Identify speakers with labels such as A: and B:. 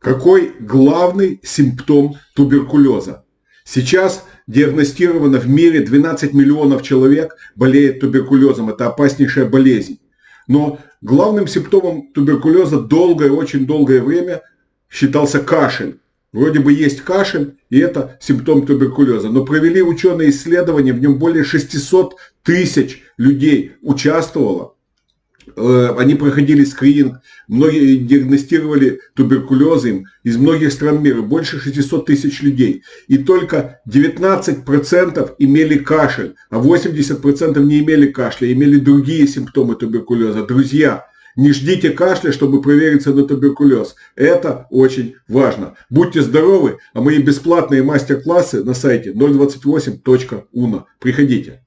A: Какой главный симптом туберкулеза? Сейчас диагностировано в мире 12 миллионов человек болеет туберкулезом. Это опаснейшая болезнь. Но главным симптомом туберкулеза долгое, очень долгое время считался кашель. Вроде бы есть кашель, и это симптом туберкулеза. Но провели ученые исследования, в нем более 600 тысяч людей участвовало. Они проходили скрининг, многие диагностировали туберкулез им из многих стран мира, больше 600 тысяч людей. И только 19% имели кашель, а 80% не имели кашля, имели другие симптомы туберкулеза. Друзья, не ждите кашля, чтобы провериться на туберкулез. Это очень важно. Будьте здоровы, а мои бесплатные мастер-классы на сайте 028.uno. Приходите.